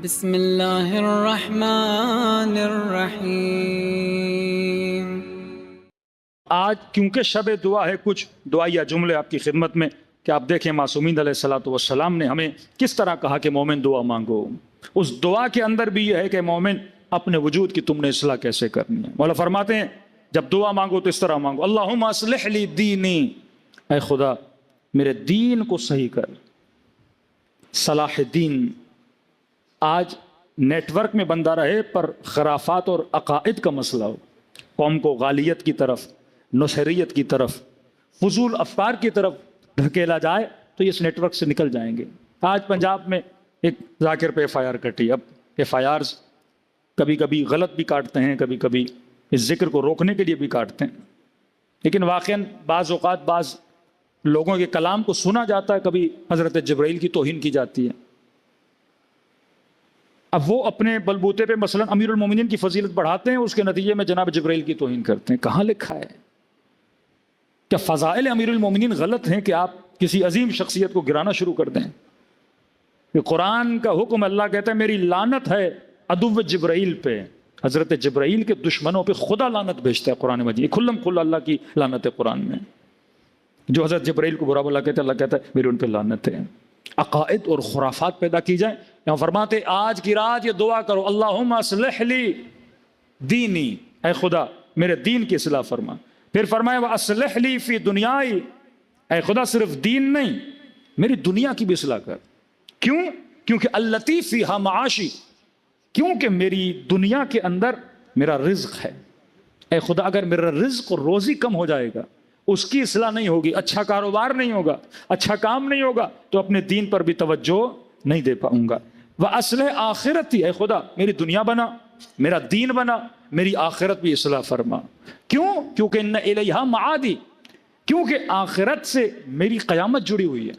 بسم اللہ الرحمن الرحیم۔ آج کیونکہ شب دعا ہے، کچھ دعائیہ جملے آپ کی خدمت میں کہ آپ دیکھیں معصومین علیہ الصلوۃ والسلام نے ہمیں کس طرح کہا کہ مومن دعا مانگو۔ اس دعا کے اندر بھی یہ ہے کہ مومن اپنے وجود کی تم نے اصلاح کیسے کرنی ہے۔ مولا فرماتے ہیں جب دعا مانگو تو اس طرح مانگو، اللہم اصلح لی دینی، اے خدا میرے دین کو صحیح کر۔ صلاح دین آج نیٹ ورک میں بندہ رہے پر خرافات اور عقائد کا مسئلہ ہو، قوم کو غالیت کی طرف، نصیریت کی طرف، فضول افکار کی طرف دھکیلا جائے تو یہ اس نیٹ ورک سے نکل جائیں گے۔ آج پنجاب میں ایک ذاکر پہ ایف آئی آر کٹی، اب ایف آئی آرز کبھی کبھی غلط بھی کاٹتے ہیں، کبھی کبھی اس ذکر کو روکنے کے لیے بھی کاٹتے ہیں، لیکن واقعاً بعض اوقات بعض لوگوں کے کلام کو سنا جاتا ہے، کبھی حضرت جبرائیل کی توہین کی جاتی ہے۔ اب وہ اپنے بلبوتے پہ مثلا امیر المومنین کی فضیلت بڑھاتے ہیں، اس کے نتیجے میں جناب جبرائیل کی توہین کرتے ہیں۔ کہاں لکھا ہے؟ کیا فضائل امیر المومنین غلط ہیں کہ آپ کسی عظیم شخصیت کو گرانا شروع کر دیں؟ کہ قرآن کا حکم، اللہ کہتا ہے میری لعنت ہے عدو جبرائیل پہ، حضرت جبرائیل کے دشمنوں پہ خدا لعنت بھیجتا ہے قرآن مجید، کھلم کھلا اللہ کی لعنت ہے قرآن میں۔ جو حضرت جبرائیل کو برا بلا کہتا ہے، اللہ کہتا ہے میری ان پہ لعنت ہے۔ عقائد اور خرافات پیدا کی جائیں، یہاں فرماتے آج کی رات یہ دعا کرو، اللہم اصلح لی دینی، اے خدا میرے دین کی اصلاح فرما۔ پھر فرمایا وَأَصْلِحْ لِي فِي دُنْيَاي، اے خدا صرف دین نہیں میری دنیا کی بھی اصلاح کر۔ کیوں؟ کیونکہ الَّتِي فِيهَا مَعَاشِي، کیونکہ میری دنیا کے اندر میرا رزق ہے۔ اے خدا اگر میرا رزق اور روزی کم ہو جائے گا، اس کی اصلاح نہیں ہوگی، اچھا کاروبار نہیں ہوگا، اچھا کام نہیں ہوگا، تو اپنے دین پر بھی توجہ نہیں دے پاؤں گا۔ وَأَصْلِحْ آخِرَتِي، اے خدا میری دنیا بنا، میرا دین بنا، میری آخرت بھی اصلاح فرما۔ کیوں؟ کیونکہ اِنَّ إِلَيْهَا مَعَادِي، کیونکہ آخرت سے میری قیامت جڑی ہوئی ہے۔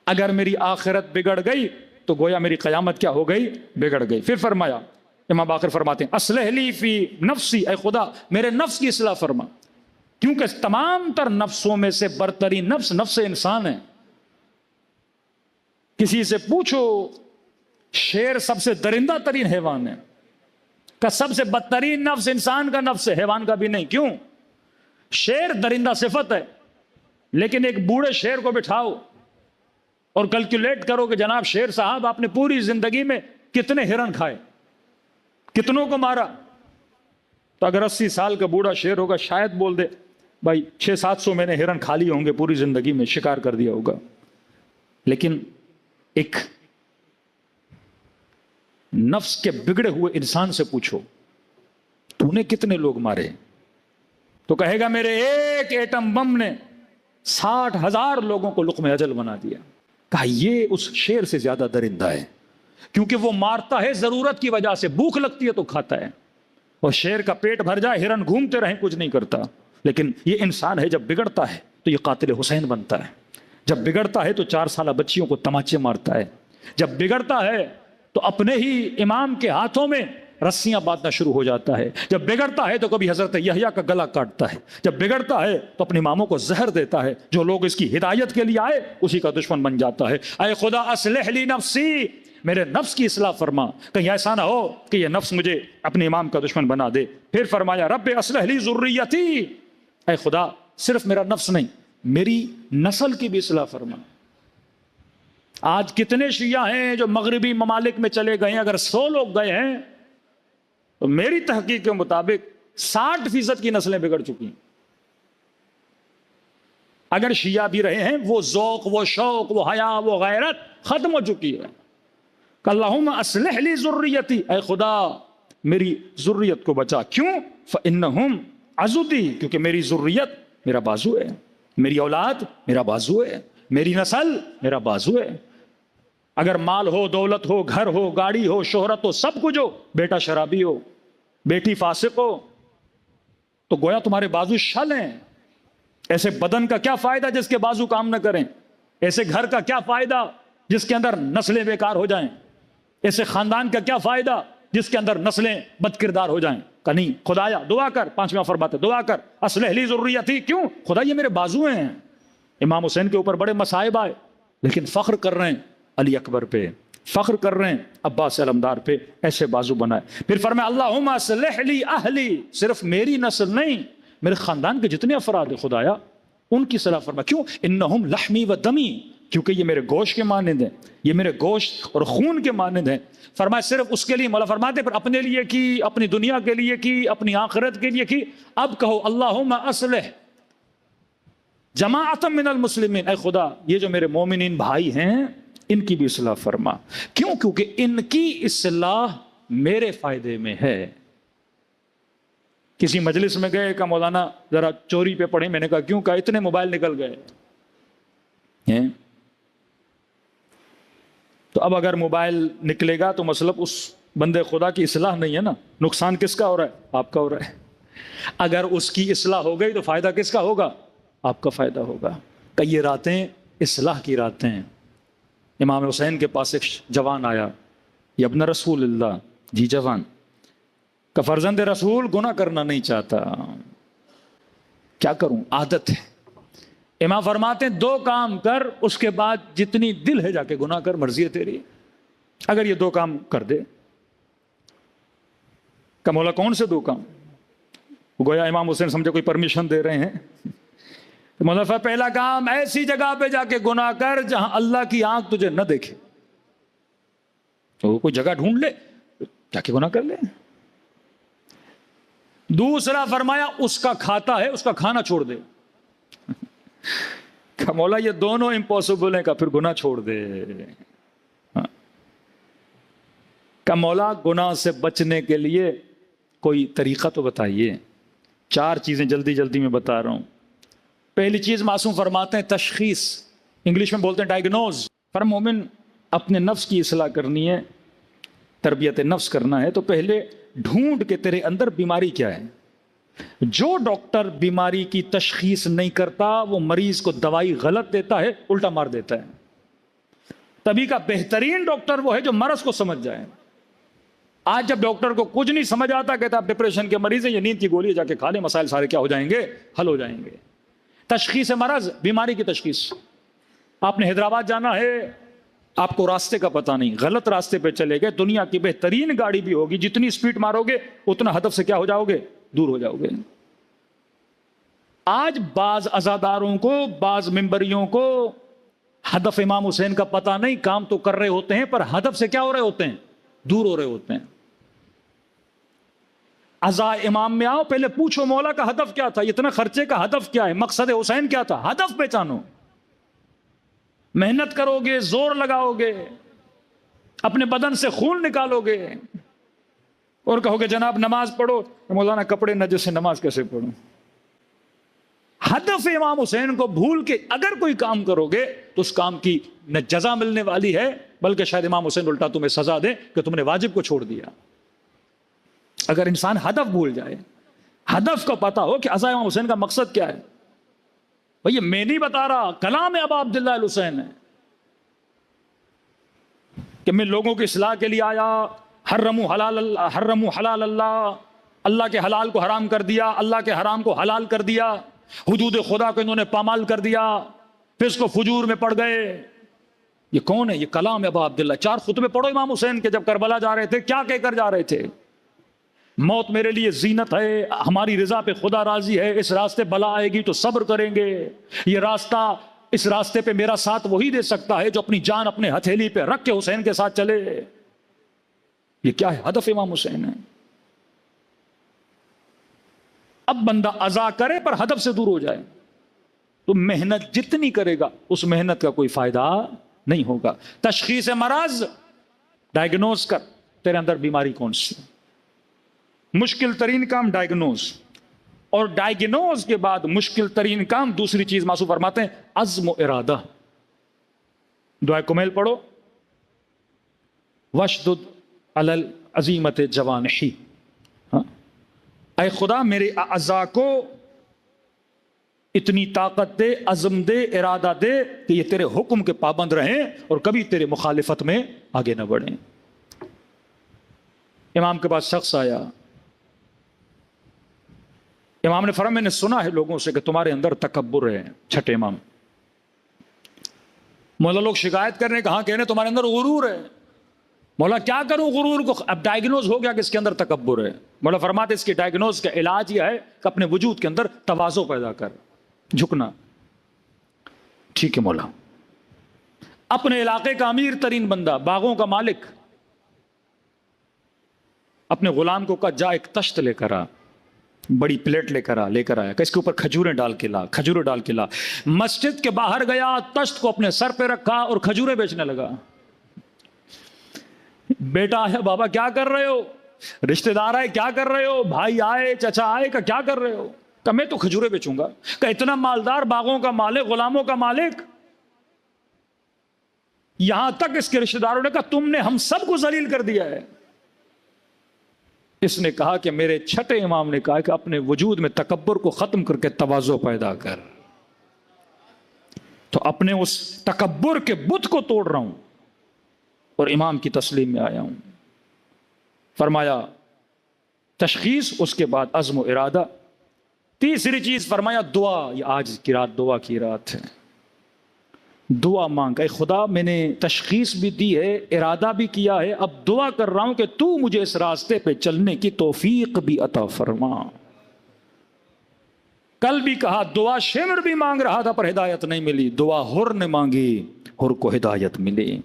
اگر میری آخرت بگڑ گئی تو گویا میری قیامت کیا ہو گئی؟ بگڑ گئی۔ پھر فرمایا امام باقر فرماتے ہیں اصلح لی فی نفسی، اے خدا میرے نفس کی اصلاح فرما، کیونکہ تمام تر نفسوں میں سے برترین نفس نفس انسان ہے۔ کسی سے پوچھو شیر سب سے درندہ ترین حیوان ہے، کہ سب سے بدترین نفس انسان کا نفس ہے، حیوان کا بھی نہیں۔ کیوں؟ شیر درندہ صفت ہے، لیکن ایک بوڑھے شیر کو بٹھاؤ اور کیلکولیٹ کرو کہ جناب شیر صاحب آپ نے پوری زندگی میں کتنے ہرن کھائے، کتنوں کو مارا، تو اگر 80 سال کا بوڑھا شیر ہوگا شاید بول دے بھائی 600-700 میں نے ہرن کھا لیے ہوں گے پوری زندگی میں، شکار کر دیا ہوگا۔ لیکن ایک نفس کے بگڑے ہوئے انسان سے پوچھو تو نے کتنے لوگ مارے، تو کہے گا میرے ایک ایٹم بم نے 60,000 لوگوں کو لقمہ اجل بنا دیا۔ کہا یہ اس شیر سے زیادہ درندہ ہے، کیونکہ وہ مارتا ہے ضرورت کی وجہ سے، بھوک لگتی ہے تو کھاتا ہے، اور شیر کا پیٹ بھر جائے ہرن گھومتے رہیں کچھ نہیں کرتا۔ لیکن یہ انسان ہے جب بگڑتا ہے تو یہ قاتل حسین بنتا ہے، جب بگڑتا ہے تو 4 سالہ بچیوں کو تماچے مارتا ہے، جب بگڑتا ہے تو اپنے ہی امام کے ہاتھوں میں رسیاں باندھنا شروع ہو جاتا ہے، جب بگڑتا ہے تو کبھی حضرت یحییٰ کا گلا کاٹتا ہے، جب بگڑتا ہے تو اپنے اماموں کو زہر دیتا ہے، جو لوگ اس کی ہدایت کے لیے آئے اسی کا دشمن بن جاتا ہے۔ اے خدا اصلح لی نفسی، میرے نفس کی اصلاح فرما، کہیں ایسا نہ ہو کہ یہ نفس مجھے اپنے امام کا دشمن بنا دے۔ پھر فرمایا رب اصلح لی ذریتی، اے خدا صرف میرا نفس نہیں میری نسل کی بھی اصلاح فرما۔ آج کتنے شیعہ ہیں جو مغربی ممالک میں چلے گئے ہیں، اگر 100 لوگ گئے ہیں تو میری تحقیق کے مطابق 60% کی نسلیں بگڑ چکی ہیں۔ اگر شیعہ بھی رہے ہیں وہ ذوق، وہ شوق، وہ حیا، وہ غیرت ختم ہو چکی ہے۔ کہ اللہم اصلح لی ذریتی، اے خدا میری ذریت کو بچا۔ کیوں؟ فإنہم عضدی، کیونکہ میری ذریت میرا بازو ہے، میری اولاد میرا بازو ہے، میری نسل میرا بازو ہے۔ اگر مال ہو، دولت ہو، گھر ہو، گاڑی ہو، شہرت ہو، سب کچھ ہو، بیٹا شرابی ہو، بیٹی فاسق ہو، تو گویا تمہارے بازو شل ہیں۔ ایسے بدن کا کیا فائدہ جس کے بازو کام نہ کریں؟ ایسے گھر کا کیا فائدہ جس کے اندر نسلیں بیکار ہو جائیں؟ ایسے خاندان کا کیا فائدہ جس کے اندر نسلیں بد کردار ہو جائیں؟ کہ نہیں خدایا دعا کر، 5واں فرماتے دعا کر اصلح لی ذریتی۔ کیوں؟ خدا یہ میرے بازو ہیں۔ امام حسین کے اوپر بڑے مصائب آئے لیکن فخر کر رہے ہیں علی اکبر پہ، فخر کر رہے ہیں عباس علمدار پہ، ایسے بازو بنائے. پھر فرمایا اللہم اصلح لی اہلی، صرف میری نسل نہیں، میرے خاندان کے جتنے افراد ہیں خدایا ان کی صلاح فرما. کیوں؟ انہم لحمی و دمی، کیونکہ یہ میرے گوشت کے مانند ہیں، یہ میرے گوشت اور خون کے مانند ہیں. فرمایا صرف اس کے لیے، مولا فرماتے پھر اپنے لیے کی، اپنی دنیا کے لیے کی، اپنی آخرت کے لیے کی. اب کہو اللہم اصلح جماعت من المسلمین، اے خدا یہ جو میرے مومنین بھائی ہیں ان کی بھی اصلاح فرما. کیوں؟ کیونکہ ان کی اصلاح میرے فائدے میں ہے. کسی مجلس میں گئے، کہا مولانا ذرا چوری پہ پڑھیں. میں نے کہا کیوں؟ کہا اتنے موبائل نکل گئے ہیں. تو اب اگر موبائل نکلے گا تو مطلب اس بندے خدا کی اصلاح نہیں ہے نا، نقصان کس کا ہو رہا ہے؟ آپ کا ہو رہا ہے. اگر اس کی اصلاح ہو گئی تو فائدہ کس کا ہوگا؟ آپ کا فائدہ ہوگا. کہ یہ راتیں اصلاح کی راتیں ہیں. امام حسین کے پاس ایک جوان آیا، یہ ابن رسول اللہ، جی جوان کہ فرزند رسول گناہ کرنا نہیں چاہتا، کیا کروں، عادت ہے. امام فرماتے ہیں 2 کام کر، اس کے بعد جتنی دل ہے جا کے گناہ کر، مرضی ہے تیری. اگر یہ 2 کام کر دے. کہ مولا کون سے 2 کام؟ گویا امام حسین سمجھے کوئی پرمیشن دے رہے ہیں. مولا فرمایا پہلا کام، ایسی جگہ پہ جا کے گناہ کر جہاں اللہ کی آنکھ تجھے نہ دیکھے. تو کوئی جگہ ڈھونڈ لے، جا کے گناہ کر لے. دوسرا فرمایا اس کا کھاتا ہے، اس کا کھانا چھوڑ دے. کہ مولا یہ دونوں امپاسبل ہیں. کہ پھر گناہ چھوڑ دے. کہ مولا گناہ سے بچنے کے لیے کوئی طریقہ تو بتائیے. 4 چیزیں جلدی جلدی میں بتا رہا ہوں. پہلی چیز معصوم فرماتے ہیں تشخیص، انگلش میں بولتے ہیں ڈائگنوز. پر مومن اپنے نفس کی اصلاح کرنی ہے، تربیت نفس کرنا ہے، تو پہلے ڈھونڈ کے تیرے اندر بیماری کیا ہے. جو ڈاکٹر بیماری کی تشخیص نہیں کرتا وہ مریض کو دوائی غلط دیتا ہے، الٹا مار دیتا ہے. تبھی کا بہترین ڈاکٹر وہ ہے جو مرض کو سمجھ جائے. آج جب ڈاکٹر کو کچھ نہیں سمجھ آتا، کہتا آپ ڈپریشن کے مریض ہیں، یہ نیند کی گولی جا کے کھا لیں، مسائل سارے کیا ہو جائیں گے؟ حل ہو جائیں گے. تشخیص مرض، بیماری کی تشخیص. آپ نے حیدرآباد جانا ہے، آپ کو راستے کا پتہ نہیں، غلط راستے پہ چلے گئے، دنیا کی بہترین گاڑی بھی ہوگی، جتنی سپیڈ مارو گے اتنا ہدف سے کیا ہو جاؤ گے؟ دور ہو جاؤ گے. آج بعض عزاداروں کو، بعض ممبریوں کو ہدف امام حسین کا پتہ نہیں، کام تو کر رہے ہوتے ہیں پر ہدف سے کیا ہو رہے ہوتے ہیں؟ دور ہو رہے ہوتے ہیں. عزا امام میں آؤ، پہلے پوچھو مولا کا ہدف کیا تھا، اتنا خرچے کا ہدف کیا ہے، مقصد حسین کیا تھا، ہدف پہچانو. محنت کرو گے، زور لگاؤ گے، اپنے بدن سے خون نکالو گے اور کہو گے جناب نماز پڑھو. مولانا کپڑے نجس سے نماز کیسے پڑھوں؟ ہدف امام حسین کو بھول کے اگر کوئی کام کرو گے تو اس کام کی نہ جزا ملنے والی ہے، بلکہ شاید امام حسین الٹا تمہیں سزا دے کہ تم نے واجب کو چھوڑ دیا. اگر انسان ہدف بھول جائے، ہدف کو پتا ہو کہ عزا امام حسین کا مقصد کیا ہے. بھئی میں نہیں بتا رہا، کلام ابا عبداللہ الحسین ہے کہ میں لوگوں کی اصلاح کے لیے آیا. حرموا حلال اللہ، اللہ کے حلال کو حرام کر دیا، اللہ کے حرام کو حلال کر دیا، حدود خدا کو انہوں نے پامال کر دیا، فسق و فجور میں پڑ گئے. یہ کون ہے؟ یہ کلام ابا عبداللہ. 4 خطبے پڑھو امام حسین کے جب کربلا جا رہے تھے، کیا کہہ کر جا رہے تھے؟ موت میرے لیے زینت ہے، ہماری رضا پہ خدا راضی ہے، اس راستے بلا آئے گی تو صبر کریں گے. یہ راستہ، اس راستے پہ میرا ساتھ وہی دے سکتا ہے جو اپنی جان اپنے ہتھیلی پہ رکھ کے حسین کے ساتھ چلے. یہ کیا ہے؟ ہدف امام حسین ہے. اب بندہ عزا کرے پر ہدف سے دور ہو جائے تو محنت جتنی کرے گا اس محنت کا کوئی فائدہ نہیں ہوگا. تشخیص مرض، ڈائگنوز کر تیرے اندر بیماری کون سی. مشکل ترین کام ڈائگنوز، اور ڈائگنوز کے بعد مشکل ترین کام دوسری چیز معصوم فرماتے ہیں عزم و ارادہ. دعائے کمیل پڑھو، وشدد علی العزیمت جوانحی. اے خدا میرے اعضاء کو اتنی طاقت دے، عزم دے، ارادہ دے کہ یہ تیرے حکم کے پابند رہیں اور کبھی تیرے مخالفت میں آگے نہ بڑھیں. امام کے پاس شخص آیا، امام نے فرمایا میں نے سنا ہے لوگوں سے کہ تمہارے اندر تکبر ہے. چھٹے امام، مولا لوگ شکایت کرنے کہاں کہنے تمہارے اندر غرور ہے. مولا کیا کروں غرور کو؟ اب ڈائگنوز ہو گیا کہ اس کے اندر تکبر ہے. مولا فرماتے اس کے ڈائگنوز کا علاج یہ ہے کہ اپنے وجود کے اندر تواضع پیدا کر, جھکنا. ٹھیک ہے مولا. اپنے علاقے کا امیر ترین بندہ, باغوں کا مالک, اپنے غلام کو کہا جا ایک تشت لے کر آ, بڑی پلیٹ لے کر آیا کہ اس کے اوپر کھجوریں ڈال کے لا. مسجد کے باہر گیا, تشت کو اپنے سر پہ رکھا اور کھجوریں بیچنے لگا. بیٹا آیا, بابا کیا کر رہے ہو؟ رشتہ دار آئے, کیا کر رہے ہو؟ بھائی آئے, چچا آئے, کہ کیا کر رہے ہو؟ کہ میں تو کھجوریں بیچوں گا. کہ اتنا مالدار, باغوں کا مالک, غلاموں کا مالک. یہاں تک اس کے رشتہ داروں نے کہا تم نے ہم سب کو ذلیل کر دیا ہے. اس نے کہا کہ میرے چھٹے امام نے کہا کہ اپنے وجود میں تکبر کو ختم کر کے تواضع پیدا کر. تو اپنے اس تکبر کے بت کو توڑ رہا ہوں اور امام کی تسلیم میں آیا ہوں. فرمایا تشخیص, اس کے بعد عزم و ارادہ. تیسری چیز فرمایا دعا. یہ آج کی رات دعا کی رات ہے. دعا مانگ, اے خدا میں نے تشخیص بھی دی ہے, ارادہ بھی کیا ہے, اب دعا کر رہا ہوں کہ تو مجھے اس راستے پہ چلنے کی توفیق بھی عطا فرما. کل بھی کہا دعا شمر بھی مانگ رہا تھا پر ہدایت نہیں ملی, دعا حر نے مانگی, حر کو ہدایت ملی.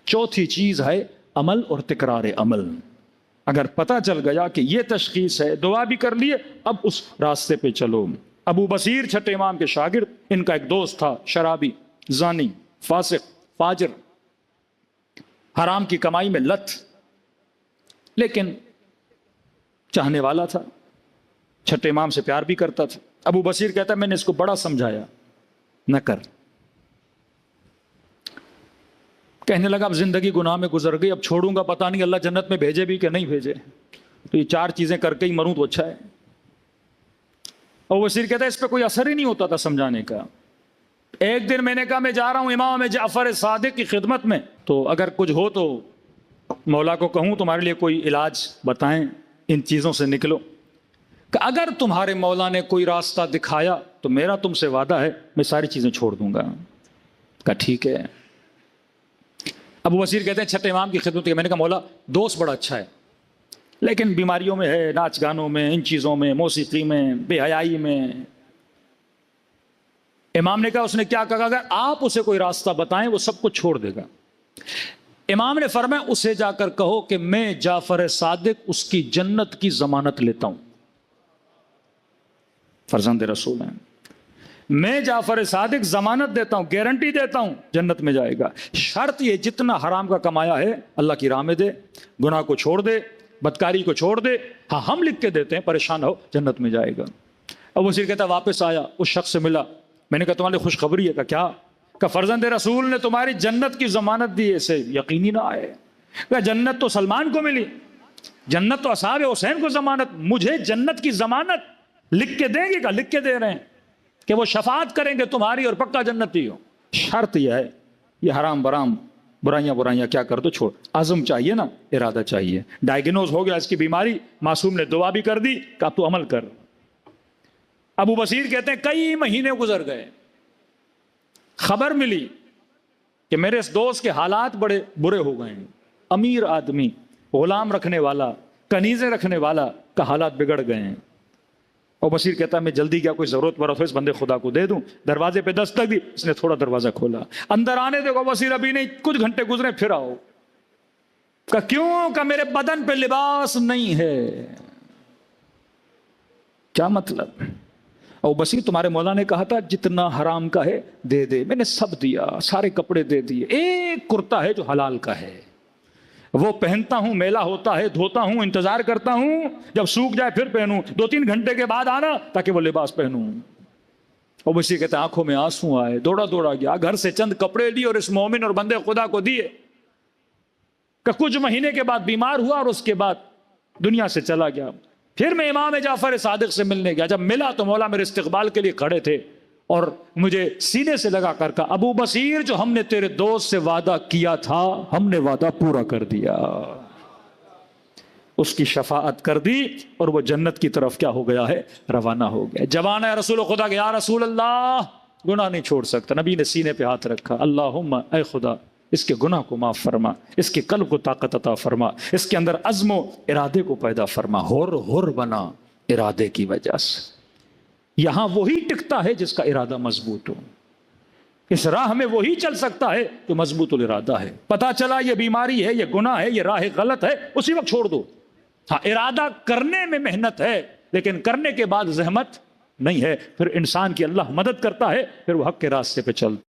چوتھی چیز ہے عمل اور تکرار عمل. اگر پتہ چل گیا کہ یہ تشخیص ہے, دعا بھی کر لیے, اب اس راستے پہ چلو. ابو بصیر چھٹے امام کے شاگرد, ان کا ایک دوست تھا شرابی, زانی, فاسق, فاجر, حرام کی کمائی میں لت, لیکن چاہنے والا تھا, چھٹے امام سے پیار بھی کرتا تھا. ابو بصیر کہتا ہے میں نے اس کو بڑا سمجھایا, نہ کر. کہنے لگا اب زندگی گناہ میں گزر گئی, اب چھوڑوں گا پتہ نہیں اللہ جنت میں بھیجے بھی کہ نہیں بھیجے, تو یہ 4 چیزیں کر کے ہی مروں تو اچھا ہے. ابو بصیر کہتا ہے اس پہ کوئی اثر ہی نہیں ہوتا تھا سمجھانے کا. ایک دن میں نے کہا میں جا رہا ہوں امام جعفر صادق کی خدمت میں, تو اگر کچھ ہو تو مولا کو کہوں تمہارے لیے کوئی علاج بتائیں, ان چیزوں سے نکلو. کہ اگر تمہارے مولا نے کوئی راستہ دکھایا تو میرا تم سے وعدہ ہے میں ساری چیزیں چھوڑ دوں گا. کہا ٹھیک ہے. ابو بصیر کہتے ہیں چھٹے امام کی خدمت, میں نے کہا مولا دوست بڑا اچھا ہے لیکن بیماریوں میں ہے, ناچ گانوں میں, ان چیزوں میں, موسیقی میں, بے حیائی میں. امام نے کہا اس نے کیا کہا, اگر آپ اسے کوئی راستہ بتائیں وہ سب کچھ چھوڑ دے گا. امام نے فرمایا اسے جا کر کہو کہ میں جعفر صادق اس کی جنت کی ضمانت لیتا ہوں, فرزند رسول ہیں, میں جعفر صادق ضمانت دیتا ہوں, گارنٹی دیتا ہوں جنت میں جائے گا. شرط یہ جتنا حرام کا کمایا ہے اللہ کی راہ میں دے, گناہ کو چھوڑ دے, بدکاری کو چھوڑ دے. ہاں ہم لکھ کے دیتے ہیں, پریشان ہو جنت میں جائے گا. ابو بصیر کہتا واپس آیا, اس شخص سے ملا, میں نے کہا تمہارے خوشخبری ہے. کہ کیا؟ کہ فرزند رسول نے تمہاری جنت کی ضمانت دی. اسے یقینی نہ آئے. کہ جنت تو سلمان کو ملی, جنت تو اصحاب حسین کو ضمانت, مجھے جنت کی ضمانت لکھ کے دیں گے؟ کہ لکھ کے دے رہے ہیں کہ وہ شفاعت کریں گے تمہاری اور پکا جنتی ہو. شرط یہ ہے, یہ حرام برام برائیاں کیا کر دو چھوڑ. عزم چاہیے نا, ارادہ چاہیے. ڈائگنوز ہو گیا اس کی بیماری, معصوم نے دعا بھی کر دی کہ اب تو عمل کر. ابو بصیر کہتے ہیں کئی مہینے گزر گئے, خبر ملی کہ میرے اس دوست کے حالات بڑے برے ہو گئے ہیں. امیر آدمی, غلام رکھنے والا, کنیزیں رکھنے والا کا حالات بگڑ گئے ہیں. اور بصیر کہتا ہے میں جلدی کیا کوئی ضرورت پڑا تو اس بندے خدا کو دے دوں. دروازے پہ دستک دی, اس نے تھوڑا دروازہ کھولا, اندر آنے دے. بصیر ابھی نہیں, کچھ گھنٹے گزرے پھر آؤ. کہ کیوں؟ کہ میرے بدن پہ لباس نہیں ہے. کیا مطلب؟ اور بصیر تمہارے مولا نے کہا تھا جتنا حرام کا ہے دے دے, میں نے سب دیا, سارے کپڑے دے دیے, ایک کرتا ہے جو حلال کا ہے, وہ پہنتا ہوں, میلا ہوتا ہے دھوتا ہوں, انتظار کرتا ہوں جب سوکھ جائے پھر پہنوں, 2-3 گھنٹے کے بعد آنا تاکہ وہ لباس پہنوں. اور بصیر کہتے ہیں آنکھوں میں آنسو آئے, دوڑا گیا, گھر سے چند کپڑے لیے اور اس مومن اور بندے خدا کو دیے. کہ کچھ مہینے کے بعد بیمار ہوا اور اس کے بعد دنیا سے چلا گیا. پھر میں امام جعفر صادق سے ملنے گیا, جب ملا تو مولا میرے استقبال کے لیے کھڑے تھے اور مجھے سینے سے لگا کر کہا ابو بصیر جو ہم نے تیرے دوست سے وعدہ کیا تھا ہم نے وعدہ پورا کر دیا. اس کی شفاعت کر دی اور وہ جنت کی طرف کیا ہو گیا ہے, روانہ ہو گیا. جوان ہے رسول خدا کہ یا رسول اللہ گناہ نہیں چھوڑ سکتا. نبی نے سینے پہ ہاتھ رکھا, اللہم اے خدا اس کے گناہ کو معاف فرما، اس کے قلب کو طاقت عطا فرما، اس کے اندر عزم و ارادے کو پیدا فرما، ہور بنا ارادے کی وجہ سے۔ یہاں وہی ٹکتا ہے جس کا ارادہ مضبوط ہو، اس راہ میں وہی چل سکتا ہے جو مضبوط الارادہ ہے۔ پتا چلا یہ بیماری ہے، یہ گناہ ہے، یہ راہ غلط ہے، اسی وقت چھوڑ دو۔ ہاں ارادہ کرنے میں محنت ہے، لیکن کرنے کے بعد زحمت نہیں ہے، پھر انسان کی اللہ مدد کرتا ہے، پھر وہ حق کے راستے پہ چلتا